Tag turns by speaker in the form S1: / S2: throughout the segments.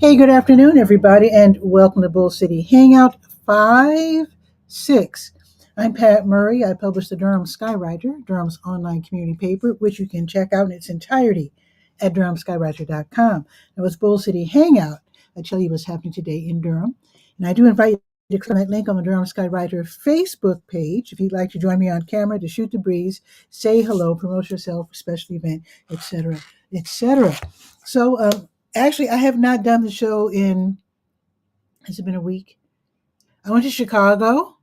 S1: Hey, good afternoon, everybody, and welcome to Bull City Hangout 5-6. I'm Pat Murray. I publish the Durham Skywriter, Durham's online community paper, which you can check out in its entirety at durhamskywriter.com. Now, it's Bull City Hangout. I tell you what's happening today in Durham. And I do invite you to click on that link on the Durham Skywriter Facebook page if you'd like to join me on camera to shoot the breeze, say hello, promote yourself, special event, etc., etc. Actually, I have not done the show has it been a week? I went to Chicago,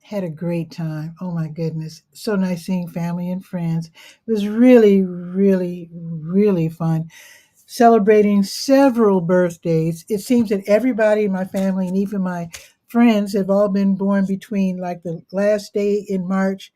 S1: had a great time. Oh my goodness. So nice seeing family and friends. It was really, really, really fun. Celebrating several birthdays. It seems that everybody in my family and even my friends have all been born between like the last day in March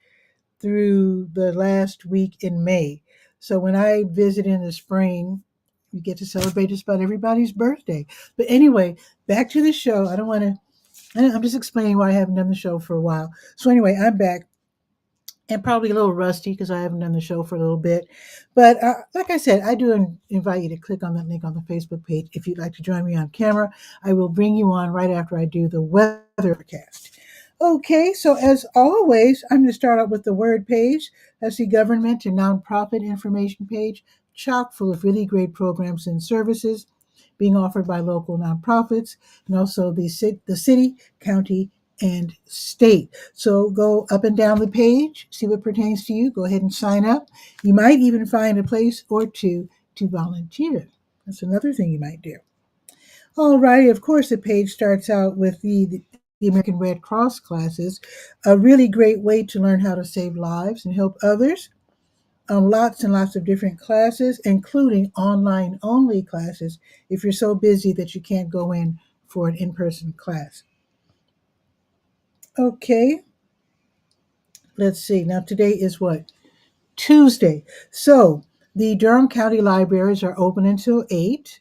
S1: through the last week in May. So when I visit in the spring, we get to celebrate just about everybody's birthday. But anyway, back to the show. I'm just explaining why I haven't done the show for a while. So anyway, I'm back and probably a little rusty because I haven't done the show for a little bit. But like I said, I do invite you to click on that link on the Facebook page if you'd like to join me on camera. I will bring you on right after I do the weather forecast. Okay, so as always, I'm going to start out with the word page. That's the government and nonprofit information page, chock full of really great programs and services being offered by local nonprofits and also the city, county, and state. So go up and down the page, see what pertains to you. Go ahead and sign up. You might even find a place or two to volunteer. That's another thing you might do. All right. Of course, the page starts out with the American Red Cross classes, a really great way to learn how to save lives and help others. Lots and lots of different classes, including online only classes if you're so busy that you can't go in for an in person class. Okay, let's see. Now, today is what? Tuesday. So, the Durham County Libraries are open until 8.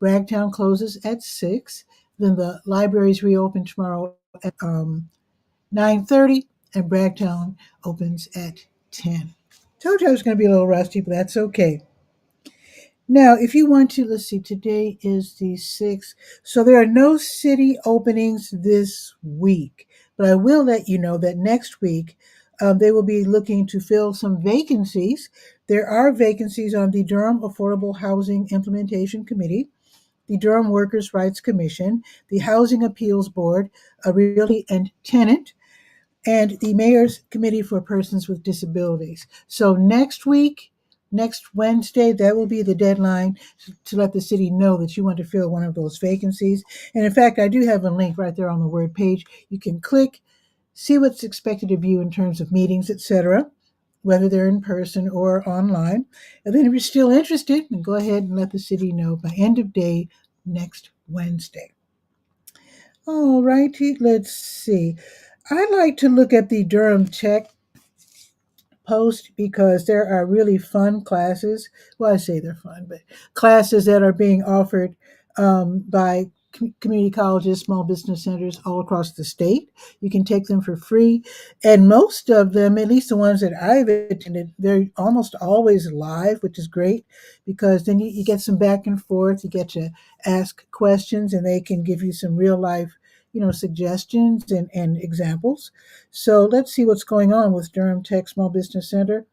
S1: Bragtown closes at 6. Then the libraries reopen tomorrow at 9:30, and Bragtown opens at 10. Told you I was going to be a little rusty, but that's okay. Now, if you want to, let's see, today is the 6th. So there are no city openings this week, but I will let you know that next week they will be looking to fill some vacancies. There are vacancies on the Durham Affordable Housing Implementation Committee, the Durham Workers' Rights Commission, the Housing Appeals Board, a realty and tenant, and the Mayor's Committee for Persons with Disabilities. So next week, next Wednesday, that will be the deadline to let the city know that you want to fill one of those vacancies. And in fact, I do have a link right there on the word page. You can click, see what's expected of you in terms of meetings, etc., whether they're in person or online. And then if you're still interested, then go ahead and let the city know by end of day next Wednesday. All righty, let's see. I like to look at the Durham Tech post because there are really fun classes. Well, I say they're fun, but classes that are being offered by community colleges, small business centers all across the state. You can take them for free. And most of them, at least the ones that I've attended, they're almost always live, which is great because then you get some back and forth. You get to ask questions and they can give you some real life suggestions and examples. So let's see what's going on with Durham Tech Small Business Center.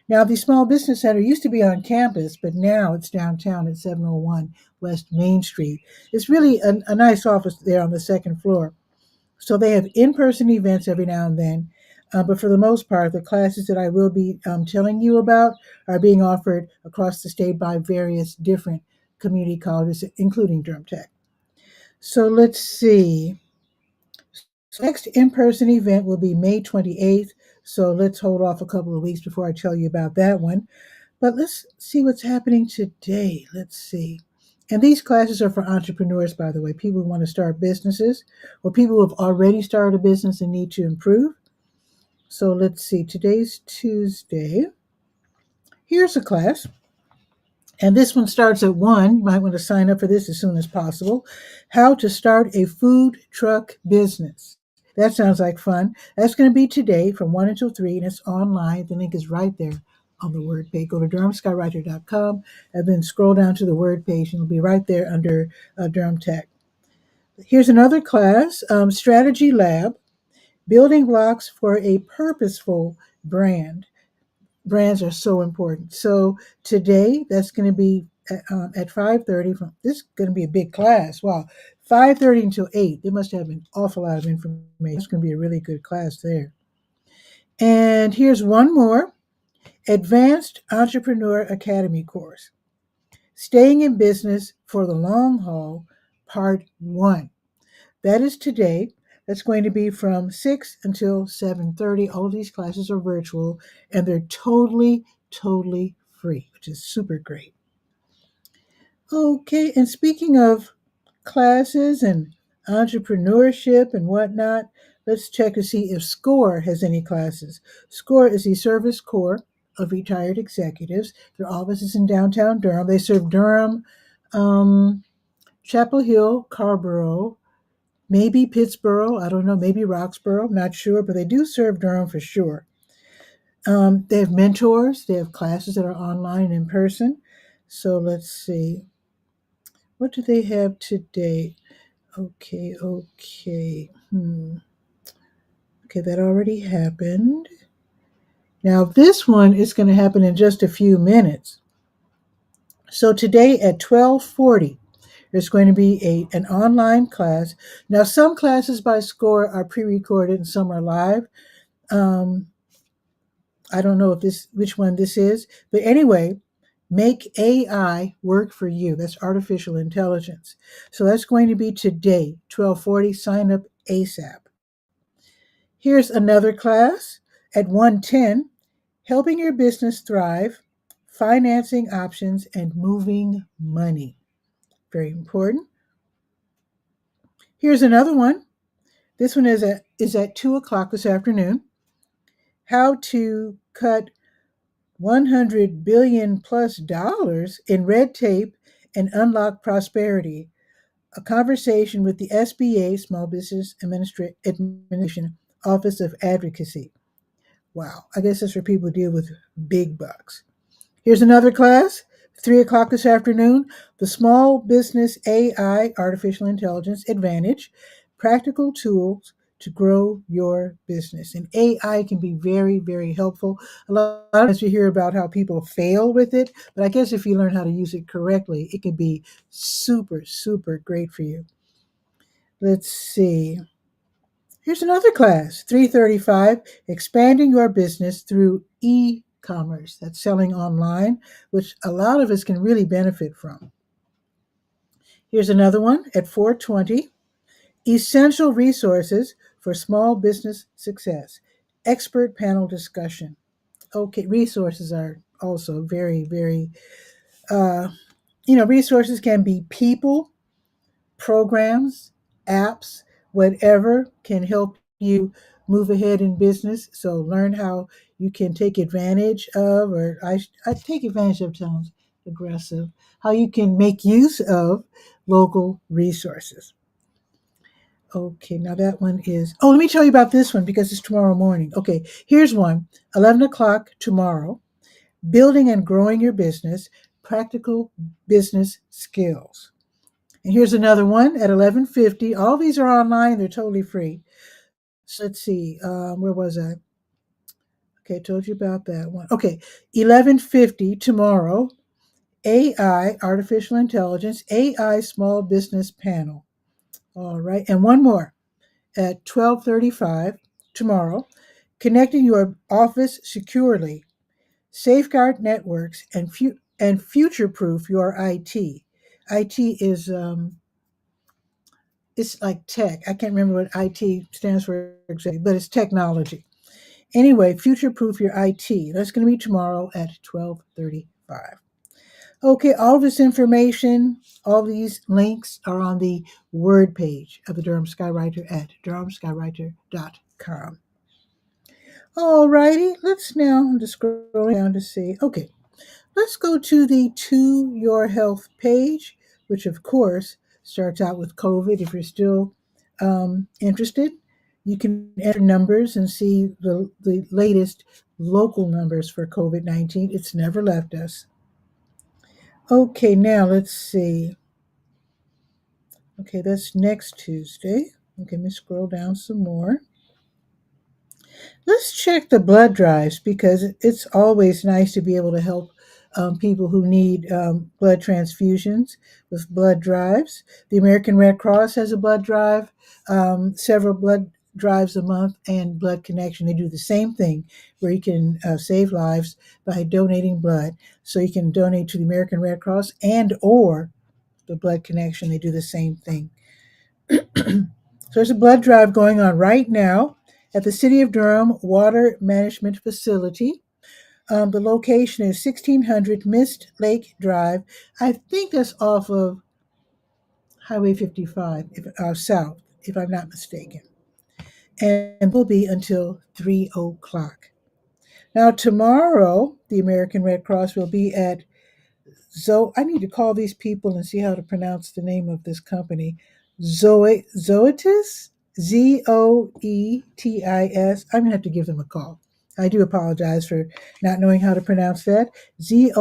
S1: Now, the Small Business Center used to be on campus, but now it's downtown at 701 West Main Street. It's really a nice office there on the second floor. So they have in person events every now and then. But for the most part, the classes that I will be telling you about are being offered across the state by various different community colleges, including Durham Tech. So let's see. So next in-person event will be May 28th. So let's hold off a couple of weeks before I tell you about that one. But let's see what's happening today. Let's see. And these classes are for entrepreneurs, by the way, people who want to start businesses or people who have already started a business and need to improve. So let's see. Today's Tuesday. Here's a class. And this one starts at 1. You might want to sign up for this as soon as possible. How to start a food truck business. That sounds like fun. That's going to be today from 1 until 3, and it's online. The link is right there on the word page. Go to durhamskywriter.com and then scroll down to the word page, and it'll be right there under Durham Tech. Here's another class, Strategy Lab, Building Blocks for a Purposeful Brand. Brands are so important. So today, that's going to be at 5:30. This is going to be a big class. Wow, 5:30 until 8. They must have an awful lot of information. It's going to be a really good class there. And here's one more, Advanced Entrepreneur Academy course, Staying in Business for the Long Haul, Part 1. That is today. That's going to be from 6 until 7:30. All of these classes are virtual, and they're totally free, which is super great. Okay, and speaking of classes and entrepreneurship and whatnot, let's check to see if SCORE has any classes. SCORE is the Service Corps of Retired Executives. Their office is in downtown Durham. They serve Durham, Chapel Hill, Carborough, maybe Pittsboro, I don't know, maybe Roxborough, not sure, but they do serve Durham for sure. They have mentors, they have classes that are online and in person. So let's see. What do they have today? Okay. Okay, that already happened. Now this one is going to happen in just a few minutes. So today at 12:40, there's going to be an online class. Now some classes by SCORE are pre-recorded and some are live. I don't know which one this is, but anyway, make AI work for you. That's artificial intelligence. So that's going to be today, 12:40. Sign up ASAP. Here's another class at 1:10, helping your business thrive, financing options, and moving money. Very important. Here's another one. This one is at 2 o'clock this afternoon. How to cut $100 billion plus in red tape and unlock prosperity. A conversation with the SBA, Small Business Administration Office of Advocacy. Wow, I guess that's for people who deal with big bucks. Here's another class, 3 o'clock this afternoon, the Small Business AI Artificial Intelligence Advantage, practical tools to grow your business. And AI can be very helpful. A lot of times you hear about how people fail with it, but I guess if you learn how to use it correctly, it can be super great for you. Let's see. Here's another class, 3:35, expanding your business through e-commerce. That's selling online, which a lot of us can really benefit from. Here's another one at 4:20, essential resources for small business success, expert panel discussion. Okay, resources are also very, resources can be people, programs, apps, whatever can help you move ahead in business. So learn how you can take advantage of, or I take advantage of sounds aggressive, how you can make use of local resources. Okay, now that one is, let me tell you about this one because it's tomorrow morning. Okay, here's one, 11 o'clock tomorrow, building and growing your business, practical business skills. And here's another one at 11:50. All these are online. They're totally free. So let's see. Where was I? Okay, I told you about that one. Okay, 11:50 tomorrow. AI, artificial intelligence, AI small business panel. All right, and one more at 12:35 tomorrow. Connecting your office securely, safeguard networks, and future-proof your IT. IT is it's like tech. I can't remember what IT stands for exactly, but it's technology. Anyway, future-proof your IT. That's going to be tomorrow at 12:35. Okay, all this information, all these links are on the word page of the Durham Skywriter at durhamskywriter.com. All righty, let's now, I'm just scrolling down to see. Okay, let's go to the To Your Health page, which of course starts out with COVID. If you're still interested, you can enter numbers and see the latest local numbers for COVID-19. It's never left us. Okay, now let's see. Okay, that's next Tuesday. Okay, let me scroll down some more. Let's check the blood drives because it's always nice to be able to help people who need blood transfusions with blood drives. The American Red Cross has a blood drive, several blood drives a month, and Blood Connection. They do the same thing where you can save lives by donating blood. So you can donate to the American Red Cross and or the Blood Connection. They do the same thing. So there's a blood drive going on right now at the City of Durham Water Management Facility. The location is 1600 Mist Lake Drive. I think that's off of Highway 55, south, if I'm not mistaken. And will be until 3 o'clock. Now, tomorrow, the American Red Cross will be at I need to call these people and see how to pronounce the name of this company. Zoetis? Zoetis. I'm going to have to give them a call. I do apologize for not knowing how to pronounce that. Zoetis.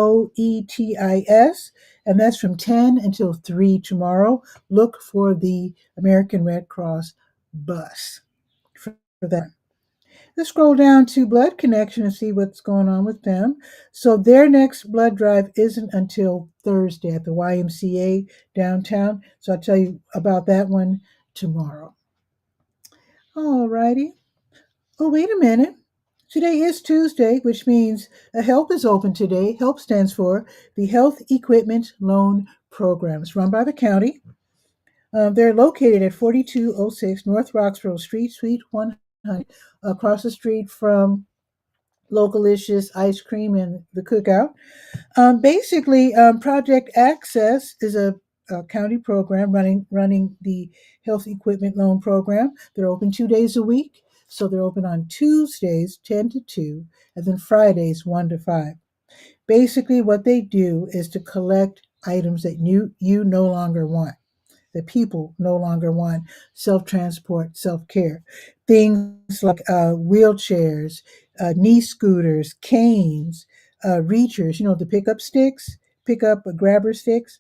S1: And that's from 10 until 3 tomorrow. Look for the American Red Cross bus for that. Let's scroll down to Blood Connection and see what's going on with them. So their next blood drive isn't until Thursday at the YMCA downtown. So I'll tell you about that one tomorrow. All righty. Oh, wait a minute. Today is Tuesday, which means a HELP is open today. HELP stands for the Health Equipment Loan Program. It's run by the county. They're located at 4206 North Roxborough Street, Suite 100, across the street from Localicious Ice Cream and the Cookout. Basically, Project Access is a county program running the Health Equipment Loan Program. They're open 2 days a week. So they're open on Tuesdays, 10 to 2, and then Fridays, 1 to 5. Basically, what they do is to collect items that you no longer want, that people no longer want, self-transport, self-care. Things like wheelchairs, knee scooters, canes, reachers, the pick up grabber sticks,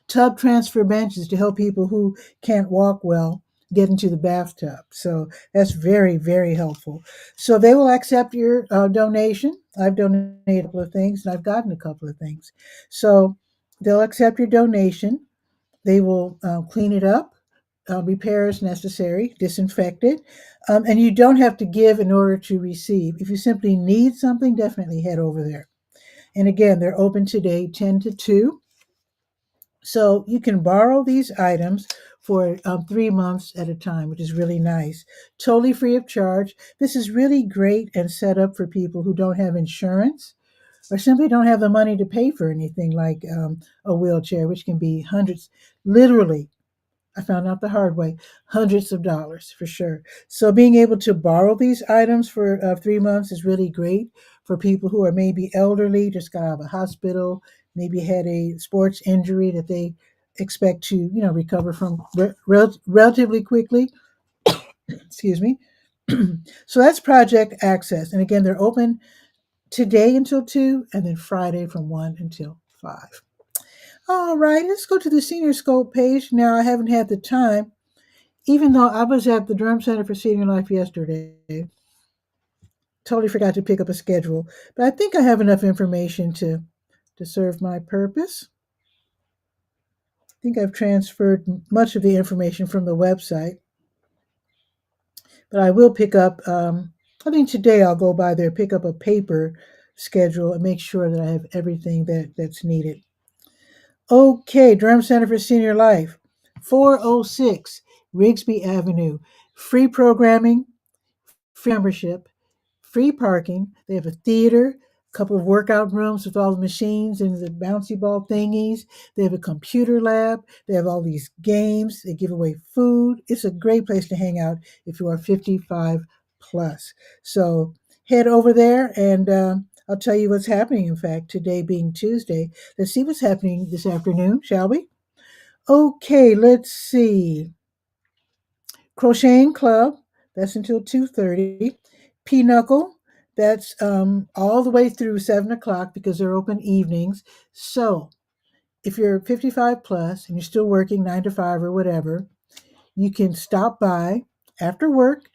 S1: tub transfer benches to help people who can't walk well get into the bathtub. So that's very, very helpful. So they will accept your donation. I've donated a couple of things and I've gotten a couple of things. So they'll accept your donation. They will clean it up, repair as necessary, disinfect it. And you don't have to give in order to receive. If you simply need something, definitely head over there. And again, they're open today, 10 to 2. So you can borrow these items for 3 months at a time, which is really nice. Totally free of charge. This is really great and set up for people who don't have insurance or simply don't have the money to pay for anything like a wheelchair, which can be hundreds, literally. I found out the hard way, hundreds of dollars for sure. So being able to borrow these items for 3 months is really great for people who are maybe elderly, just got out of the hospital, maybe had a sports injury that they expect to, recover from relatively quickly. Excuse me. So that's Project Access. And again, they're open today until 2 and then Friday from 1 until 5. All right, let's go to the Senior Scope page. Now, I haven't had the time, even though I was at the Durham Center for Senior Life yesterday. Totally forgot to pick up a schedule, but I think I have enough information to serve my purpose. I think I've transferred much of the information from the website, but I will pick up, I think today I'll go by there, pick up a paper schedule and make sure that I have everything that's needed. Okay, Durham Center for Senior Life, 406 Rigsby Avenue. Free programming, free membership, free parking. They have a theater, a couple of workout rooms with all the machines and the bouncy ball thingies. They have a computer lab. They have all these games. They give away food. It's a great place to hang out if you are 55 plus. So head over there and I'll tell you what's happening. In fact, today being Tuesday, let's see what's happening this afternoon, shall we? Okay, let's see. Crocheting Club, that's until 2:30. Pinochle, That's all the way through 7 o'clock because they're open evenings. So if you're 55 plus and you're still working 9 to 5 or whatever, you can stop by after work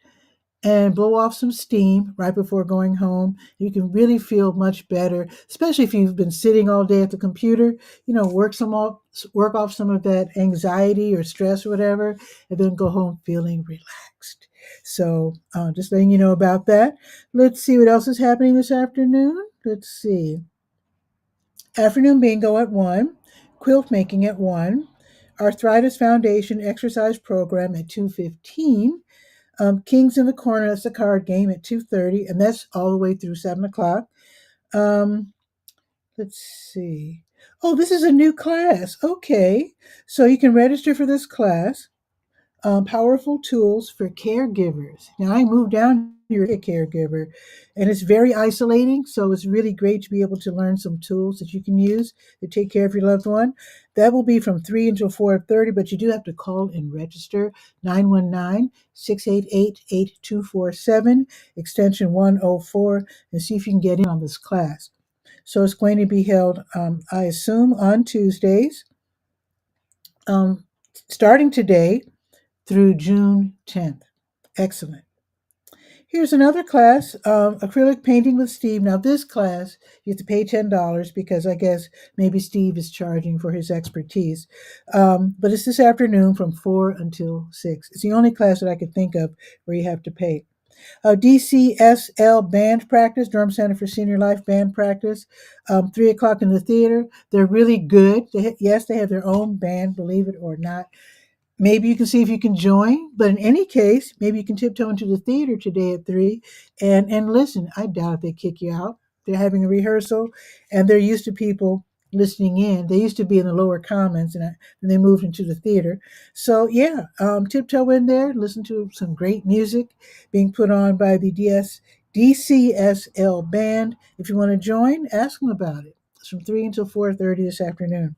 S1: and blow off some steam right before going home. You can really feel much better, especially if you've been sitting all day at the computer. Work off some of that anxiety or stress or whatever, and then go home feeling relaxed. So, just letting you know about that. Let's see what else is happening this afternoon. Let's see. Afternoon bingo at 1, quilt making at 1, Arthritis Foundation exercise program at 2:15. Kings in the Corner, that's a card game at 2:30, and that's all the way through 7 o'clock. Um, let's see. Oh, this is a new class. Okay. So you can register for this class. Powerful tools for caregivers. Now, I moved down here as a caregiver, and it's very isolating. So it's really great to be able to learn some tools that you can use to take care of your loved one. That will be from 3 until 4:30, but you do have to call and register 919-688-8247, extension 104, and see if you can get in on this class. So it's going to be held, I assume, on Tuesdays, um, starting today through June 10th. Excellent. Here's another class, acrylic painting with Steve. Now, this class, you have to pay $10 because I guess maybe Steve is charging for his expertise. But it's this afternoon from 4 until 6. It's the only class that I could think of where you have to pay. DCSL band practice, Durham Center for Senior Life band practice, 3 o'clock in the theater. They're really good. Yes, they have their own band, believe it or not. Maybe you can see if you can join, but in any case, maybe you can tiptoe into the theater today at 3 and listen. I doubt if they kick you out. They're having a rehearsal, and they're used to people listening in. They used to be in the lower commons, and then they moved into the theater. So yeah, tiptoe in there, listen to some great music being put on by the DCSL band. If you want to join, ask them about it. It's from 3 until 4:30 this afternoon.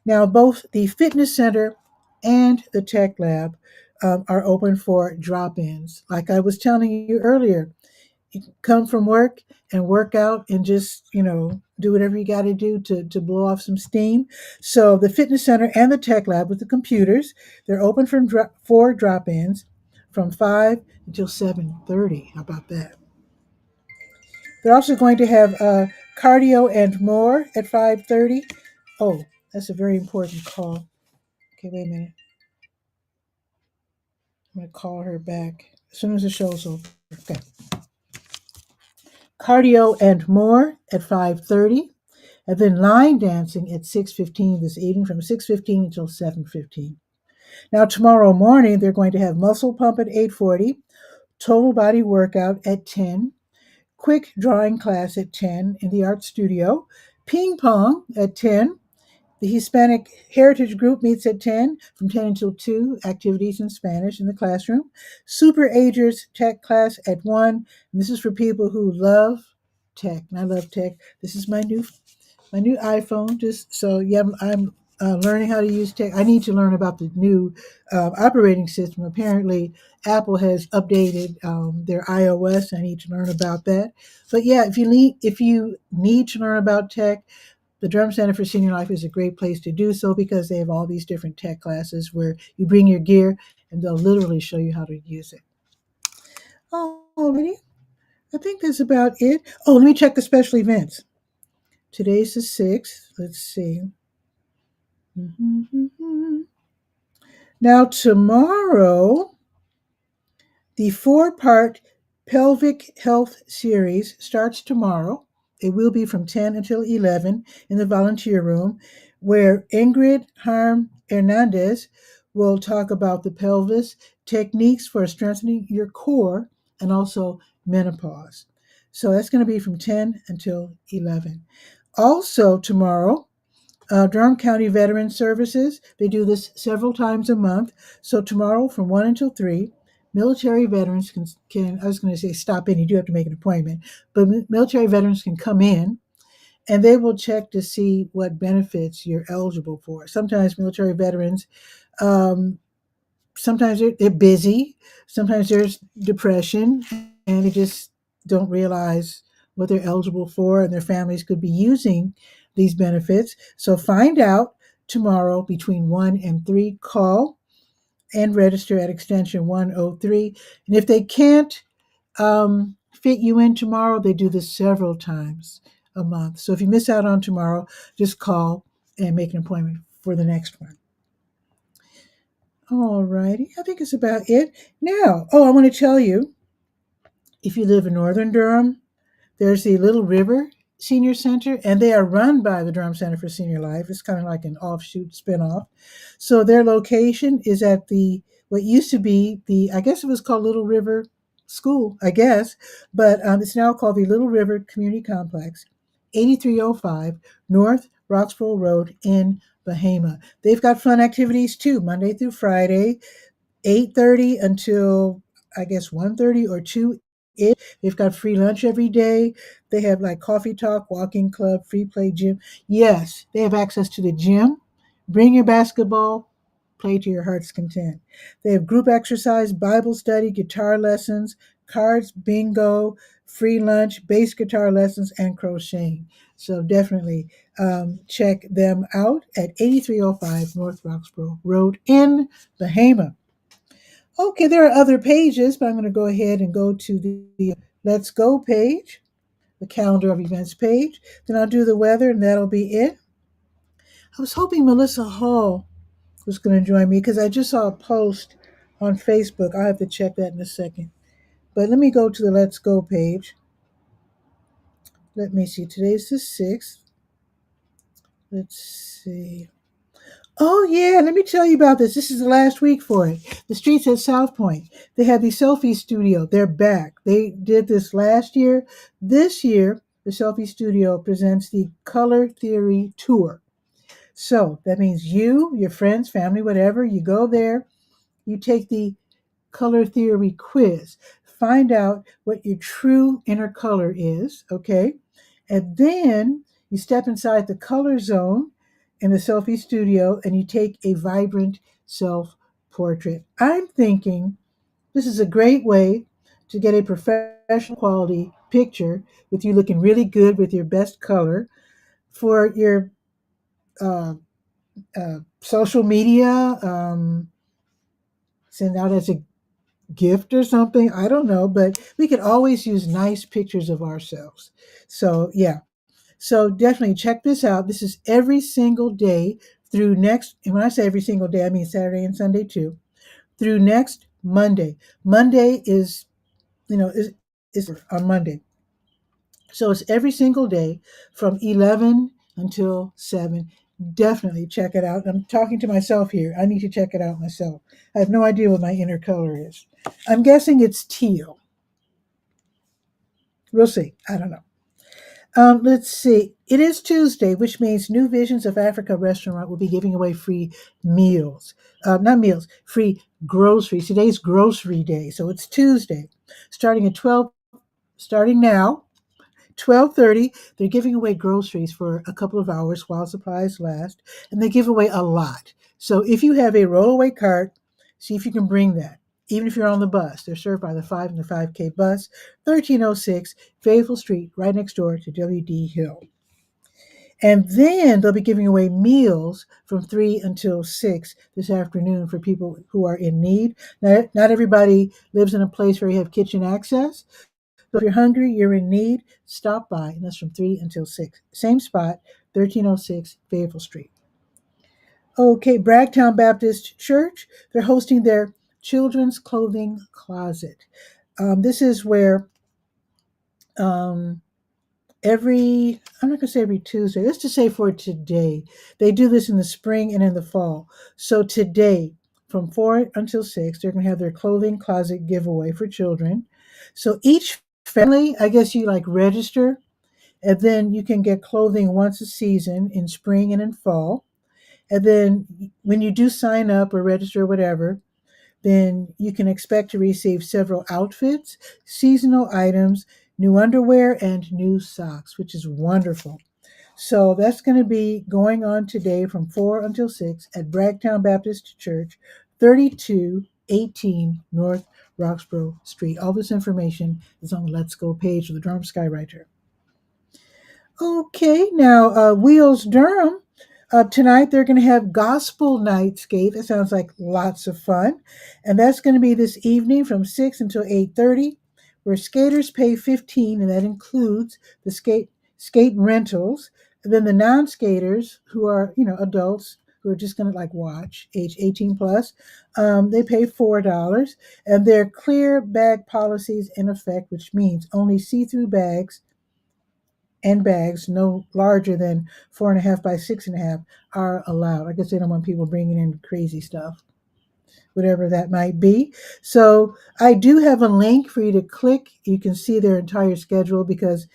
S1: Now, both the fitness center and the tech lab are open for drop ins. Like I was telling you earlier, you can come from work and work out and just, do whatever you got to do to blow off some steam. So, the fitness center and the tech lab with the computers, they're open for drop ins from 5 until 7:30. How about that? They're also going to have cardio and more at 5:30. Oh, that's a very important call. Okay, wait a minute. I'm going to call her back as soon as the show's over. Okay. Cardio and more at 5:30. And then line dancing at 6:15 this evening from 6:15 until 7:15. Now tomorrow morning they're going to have muscle pump at 8:40, total body workout at 10, quick drawing class at 10 in the art studio, ping pong at 10. The Hispanic Heritage Group meets at 10, from 10 until 2, activities in Spanish in the classroom. Super Agers Tech class at 1. And this is for people who love tech. And I love tech. This is my new iPhone. Just so, yeah, I'm learning how to use tech. I need to learn about the new operating system. Apparently, Apple has updated their iOS. I need to learn about that. But yeah, if you need to learn about tech, the Durham Center for Senior Life is a great place to do so because they have all these different tech classes where you bring your gear and they'll literally show you how to use it. Alrighty, I think that's about it. Oh, let me check the special events. Today's the 6th. Let's see. Now, tomorrow, the 4-part pelvic health series starts tomorrow. It will be from 10 until 11 in the volunteer room, where Ingrid Harm Hernandez will talk about the pelvis, techniques for strengthening your core, and also menopause. So that's going to be from 10 until 11. Also, tomorrow, Durham County Veteran Services, they do this several times a month. So tomorrow from 1 until 3, military veterans can I was going to say stop in, you do have to make an appointment, but military veterans can come in and they will check to see what benefits you're eligible for. Sometimes military veterans, sometimes they're busy, sometimes there's depression, and it just don't realize what they're eligible for, and their families could be using these benefits. So find out tomorrow between 1 and 3. Call and register at extension 103. And if they can't fit you in tomorrow, they do this several times a month. So if you miss out on tomorrow, just call and make an appointment for the next one. All righty. I think it's about it. Now, I want to tell you, if you live in Northern Durham, there's the Little River Senior Center, and they are run by the Durham Center for Senior Life. It's kind of like an offshoot spinoff. So their location is at the what used to be I guess it was called Little River School, I guess, but it's now called the Little River Community Complex, 8305 North Roxborough Road in Bahama. They've got fun activities too, Monday through Friday, 8:30 until I guess 1:30 or 2. They've got free lunch every day. They have like coffee talk, walking club, free play gym. Yes, they have access to the gym. Bring your basketball, play to your heart's content. They have group exercise, Bible study, guitar lessons, cards, bingo, free lunch, bass guitar lessons, and crocheting. So definitely check them out at 8305 North Roxborough Road in Bahama. Okay, there are other pages, but I'm going to go ahead and go to the Let's Go page, the calendar of events page. Then I'll do the weather, and that'll be it. I was hoping Melissa Hall was going to join me because I just saw a post on Facebook. I'll have to check that in a second. But let me go to the Let's Go page. Let me see. Today's the 6th. Let's see. Oh, yeah, let me tell you about this. This is the last week for it. The streets at South Point. They have the selfie studio. They're back. They did this last year. This year, the selfie studio presents the Color Theory Tour. So that means you, your friends, family, whatever, you go there, you take the color theory quiz, find out what your true inner color is, okay? And then you step inside the color zone in the selfie studio and you take a vibrant self portrait. I'm thinking this is a great way to get a professional quality picture with you looking really good with your best color for your social media, send out as a gift or something. I don't know, but we could always use nice pictures of ourselves. So, yeah. So, definitely check this out. This is every single day through next, and when I say every single day, I mean Saturday and Sunday too, through next Monday. Monday is on Monday. So, it's every single day from 11 until 7. Definitely check it out. I'm talking to myself here. I need to check it out myself. I have no idea what my inner color is. I'm guessing it's teal. We'll see. I don't know. Let's see. It is Tuesday, which means New Visions of Africa restaurant will be giving away free meals. Not meals, free groceries. Today's grocery day, so it's Tuesday. Starting at 12, starting now, 12:30, they're giving away groceries for a couple of hours while supplies last, and they give away a lot. So if you have a rollaway cart, see if you can bring that. Even if you're on the bus, they're served by the 5 and the 5K bus, 1306 Fayetteville Street, right next door to W.D. Hill. And then they'll be giving away meals from 3 until 6 this afternoon for people who are in need. Now, not everybody lives in a place where you have kitchen access. So if you're hungry, you're in need, stop by, and that's from 3 until 6. Same spot, 1306 Fayetteville Street. Okay, Bragtown Baptist Church, they're hosting their children's clothing closet. This is where um, I'm not going to say every Tuesday, let's just say for today. They do this in the spring and in the fall. So today, from 4 until 6, they're going to have their clothing closet giveaway for children. So each family, I guess you like register, and then you can get clothing once a season in spring and in fall. And then when you do sign up or register or whatever, then you can expect to receive several outfits, seasonal items, new underwear, and new socks, which is wonderful. So that's going to be going on today from 4 until 6 at Bragtown Baptist Church, 3218 North Roxborough Street. All this information is on the Let's Go page of the Durham Skywriter. Okay, now Wheels Durham. Tonight they're going to have Gospel Night Skate. That sounds like lots of fun, and that's going to be this evening from 6 until 8:30, where skaters pay 15, and that includes the skate rentals. And then the non-skaters, who are adults who are just going to like watch, age 18 plus, they pay $4, and there are clear bag policies in effect, which means only see-through bags and bags no larger than 4.5 by 6.5 are allowed. I guess they don't want people bringing in crazy stuff, whatever that might be. So I do have a link for you to click. You can see their entire schedule because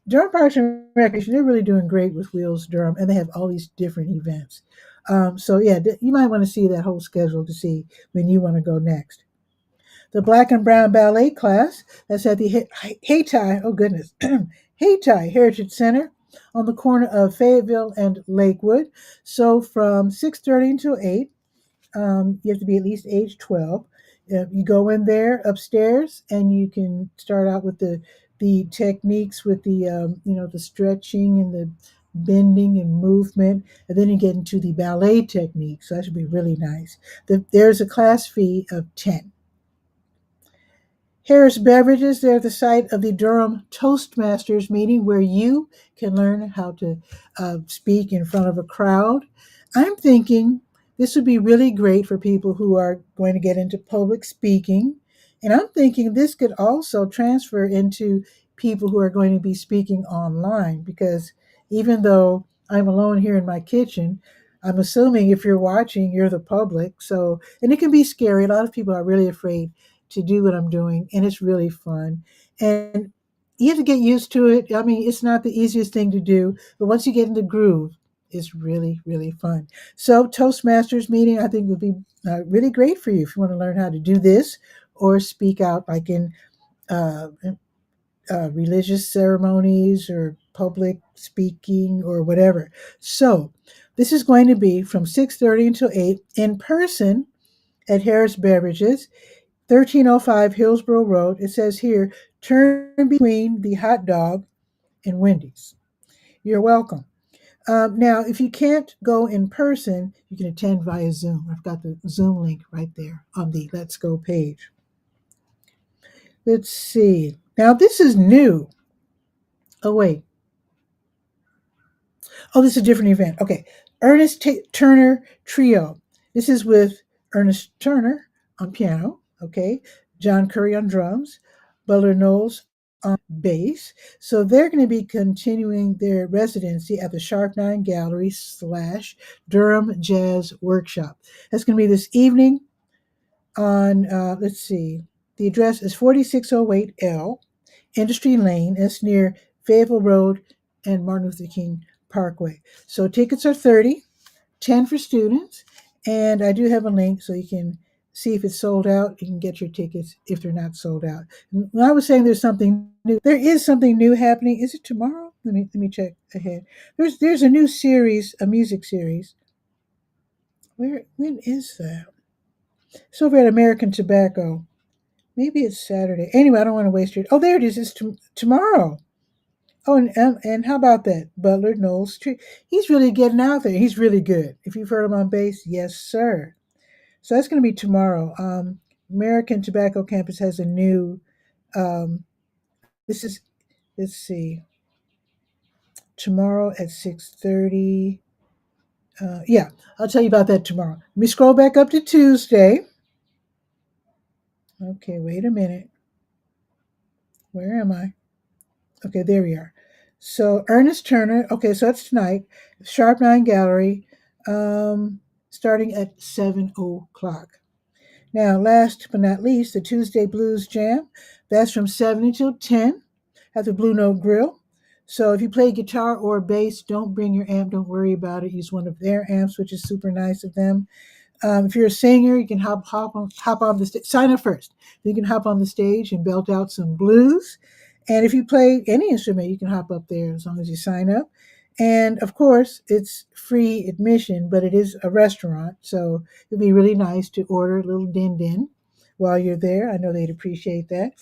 S1: Durham Parks and Recreation, they're really doing great with Wheels Durham, and they have all these different events. So yeah, you might want to see that whole schedule to see when you want to go next. The Black and Brown Ballet class that's at the Hayti, oh goodness, Hayti Heritage Center on the corner of Fayetteville and Lakewood. So from 6:30 until 8, you have to be at least age 12. You go in there upstairs, and you can start out with the techniques with the stretching and the bending and movement, and then you get into the ballet technique. So that should be really nice. There's a class fee of 10. Harris Beverages, they're the site of the Durham Toastmasters meeting where you can learn how to speak in front of a crowd. I'm thinking this would be really great for people who are going to get into public speaking. And I'm thinking this could also transfer into people who are going to be speaking online because even though I'm alone here in my kitchen, I'm assuming if you're watching, you're the public. So, and it can be scary. A lot of people are really afraid to do what I'm doing, and it's really fun. And you have to get used to it. I mean, it's not the easiest thing to do, but once you get in the groove, it's really, really fun. So, Toastmasters meeting, I think, would be really great for you if you want to learn how to do this or speak out, like in religious ceremonies or public speaking or whatever. So, this is going to be from 6:30 until 8 in person at Harris Beverages. 1305 Hillsborough Road. It says here, turn between the hot dog and Wendy's. You're welcome. Now, if you can't go in person, you can attend via Zoom. I've got the Zoom link right there on the Let's Go page. Let's see. Now, this is new. Oh, wait. Oh, this is a different event. Okay. Turner Trio. This is with Ernest Turner on piano. Okay. John Curry on drums. Butler Knowles on bass. So they're going to be continuing their residency at the Sharp Nine Gallery / Durham Jazz Workshop. That's going to be this evening on, let's see, the address is 4608L Industry Lane. It's near Fayetteville Road and Martin Luther King Parkway. So tickets are 30, 10 for students, and I do have a link so you can see if it's sold out. You can get your tickets if they're not sold out. When I was saying there's something new, there is something new happening. Is it tomorrow? Let me check ahead. There's a new series, a music series. When is that? It's over at American Tobacco. Maybe it's Saturday. Anyway, I don't want to waste your. Oh, there it is. It's tomorrow. Oh, and how about that? Butler Knowles. He's really getting out there. He's really good. If you've heard him on bass, yes, sir. So that's going to be tomorrow. American Tobacco Campus has a new. This is. Let's see. Tomorrow at 6:30. Yeah, I'll tell you about that tomorrow. Let me scroll back up to Tuesday. Okay, wait a minute. Where am I? Okay, there we are. So Ernest Turner. Okay, so that's tonight. Sharp Nine Gallery, starting at 7 o'clock. Now, last but not least, the Tuesday Blues Jam. That's from 7 until 10 at the Blue Note Grill. So if you play guitar or bass, don't bring your amp. Don't worry about it. Use one of their amps, which is super nice of them. If you're a singer, you can hop on the stage. Sign up first. You can hop on the stage and belt out some blues. And if you play any instrument, you can hop up there as long as you sign up. And of course, it's free admission, but it is a restaurant, so it'd be really nice to order a little din din. while you're there. I know they'd appreciate that.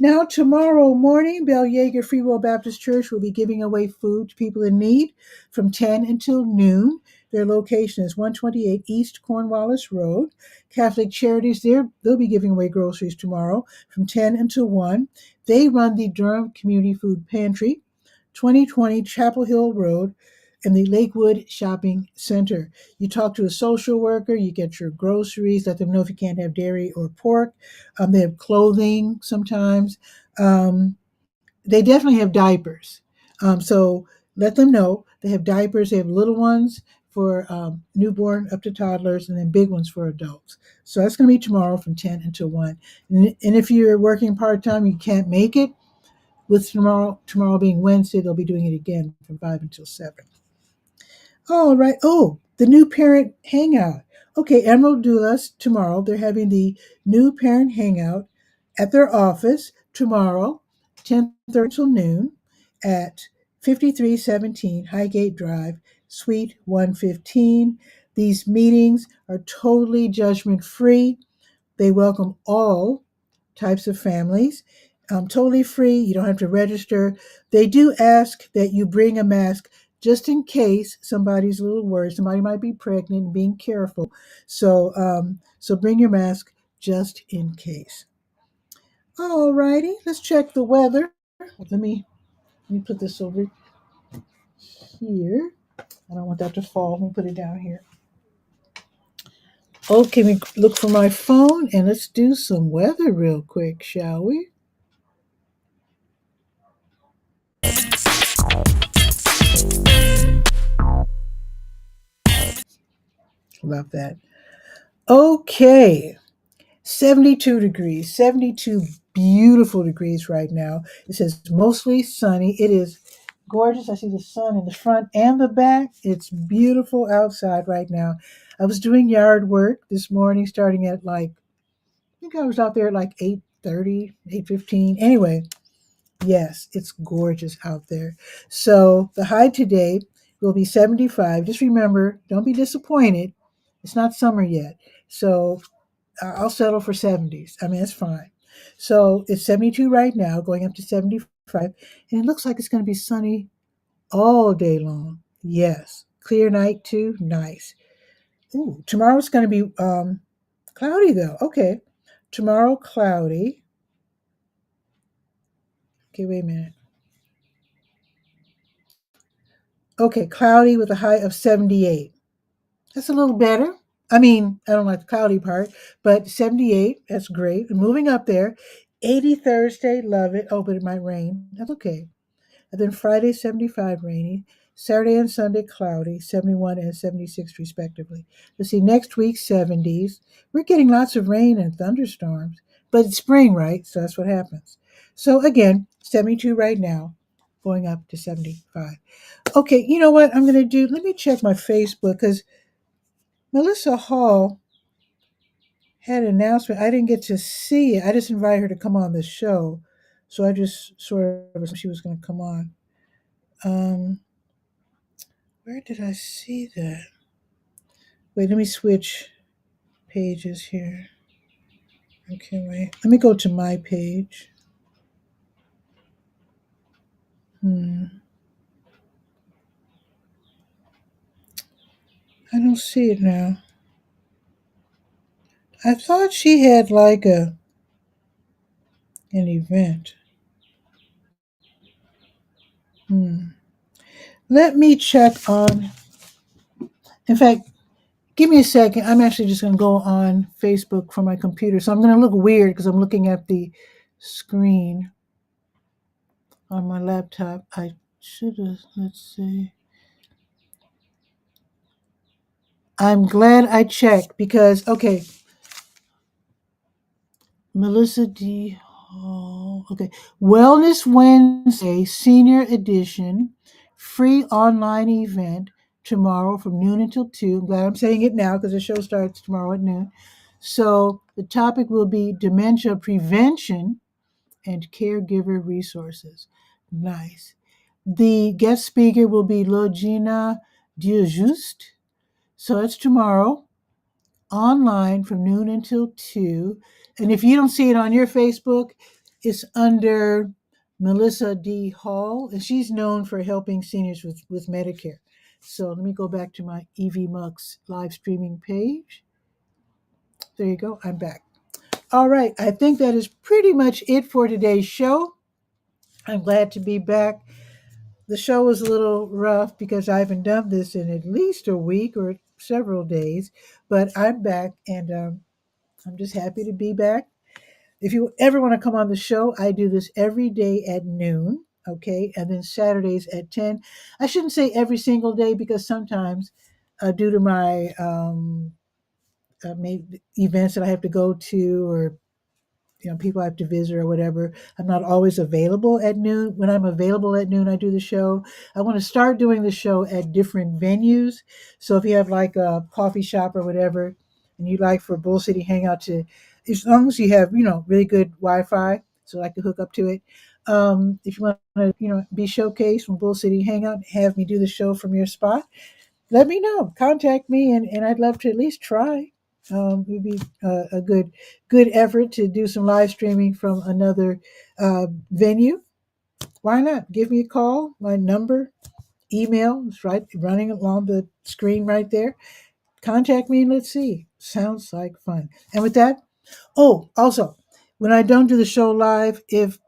S1: Now, tomorrow morning, Bell Yeager Free Will Baptist Church will be giving away food to people in need from 10 until noon. Their location is 128 East Cornwallis Road. Catholic Charities, they'll be giving away groceries tomorrow from 10 until 1. They run the Durham Community Food Pantry, 2020 Chapel Hill Road, in the Lakewood Shopping Center. You talk to a social worker, you get your groceries, let them know if you can't have dairy or pork. They have clothing sometimes. Um, they definitely have diapers. So let them know. They have diapers, they have little ones for newborn up to toddlers, and then big ones for adults. So that's going to be tomorrow from 10 until 1. And if you're working part time, you can't make it, with tomorrow being Wednesday, they'll be doing it again from 5 until 7. All right. Oh, the new parent hangout. Okay, Emerald Doulas tomorrow. They're having the new parent hangout at their office tomorrow, 10:30 till noon, at 5317 Highgate Drive, Suite 115. These meetings are totally judgment free. They welcome all types of families. Totally free. You don't have to register. They do ask that you bring a mask just in case somebody's a little worried. Somebody might be pregnant and being careful. So bring your mask just in case. All righty. Let's check the weather. Let me put this over here. I don't want that to fall. Let me put it down here. Okay, we look for my phone and let's do some weather real quick, shall we? About that. Okay, 72 degrees, 72 beautiful degrees right now. It says mostly sunny. It is gorgeous. I see the sun in the front and the back. It's beautiful outside right now. I was doing yard work this morning starting at I think I was out there at 8:30, 8:15. Anyway, yes, it's gorgeous out there. So the high today will be 75. Just remember, don't be disappointed. It's not summer yet. So I'll settle for 70s. I mean, it's fine. So it's 72 right now, going up to 75. And it looks like it's going to be sunny all day long. Yes. Clear night too. Nice. Ooh, tomorrow's going to be cloudy though. Okay. Tomorrow, cloudy. Okay, wait a minute. Okay, cloudy with a high of 78. That's a little better. I mean, I don't like the cloudy part, but 78, that's great. Moving up there. 80 Thursday, love it. Oh, but it might rain. That's okay. And then Friday, 75, rainy. Saturday and Sunday, cloudy, 71 and 76 respectively. Let's see, next week, 70s. We're getting lots of rain and thunderstorms, but it's spring, right? So that's what happens. So again, 72 right now, going up to 75. Okay, you know what I'm going to do? Let me check my Facebook because Melissa Hall had an announcement. I didn't get to see it. I just invited her to come on the show. So I just sort of assumed she was going to come on. Um, where did I see that? Wait, let me switch pages here. Okay, wait. Let me go to my page. I don't see it now. I thought she had an event. Let me check on. In fact, give me a second. I'm actually just going to go on Facebook from my computer. So I'm going to look weird because I'm looking at the screen on my laptop. I should have, let's see. I'm glad I checked because, okay, Melissa D. Hall. Okay, Wellness Wednesday, Senior Edition, free online event tomorrow from noon until 2. I'm glad I'm saying it now because the show starts tomorrow at noon. So the topic will be dementia prevention and caregiver resources. Nice. The guest speaker will be Logina Dieujuste. So that's tomorrow. online from noon until 2. And if you don't see it on your Facebook, it's under Melissa D. Hall, and she's known for helping seniors with Medicare. So let me go back to my EV Mux live streaming page. There you go. I'm back. All right. I think that is pretty much it for today's show. I'm glad to be back. The show was a little rough because I haven't done this in at least a week or several days, but I'm back and I'm just happy to be back. If you ever want to come on the show, I do this every day at noon, okay, and then Saturdays at 10. I shouldn't say every single day because sometimes, due to my maybe events that I have to go to or people I have to visit or whatever, I'm not always available at noon. When I'm available at noon, I do the show. I want to start doing the show at different venues. So if you have like a coffee shop or whatever, and you like for Bull City Hangout to, as long as you have really good Wi-Fi, so I can hook up to it. If you want to be showcased from Bull City Hangout, have me do the show from your spot, let me know. Contact me, and I'd love to at least try. It would be a good effort to do some live streaming from another venue. Why not? Give me a call. My number, email is right running along the screen right there. Contact me and let's see. Sounds like fun. And with that, oh, also, when I don't do the show live, if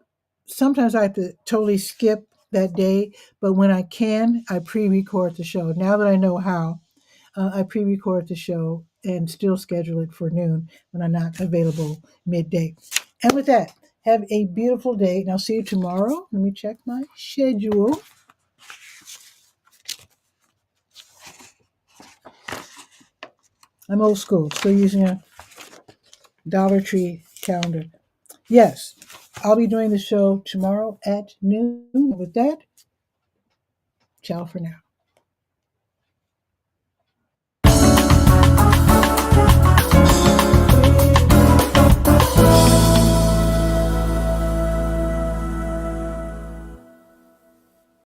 S1: sometimes I have to totally skip that day, but when I can, I pre-record the show. Now that I know how, I pre-record the show and still schedule it for noon when I'm not available midday. And with that, have a beautiful day, and I'll see you tomorrow. Let me check my schedule. I'm old school, still using a Dollar Tree calendar. Yes, I'll be doing the show tomorrow at noon. With that, ciao for now.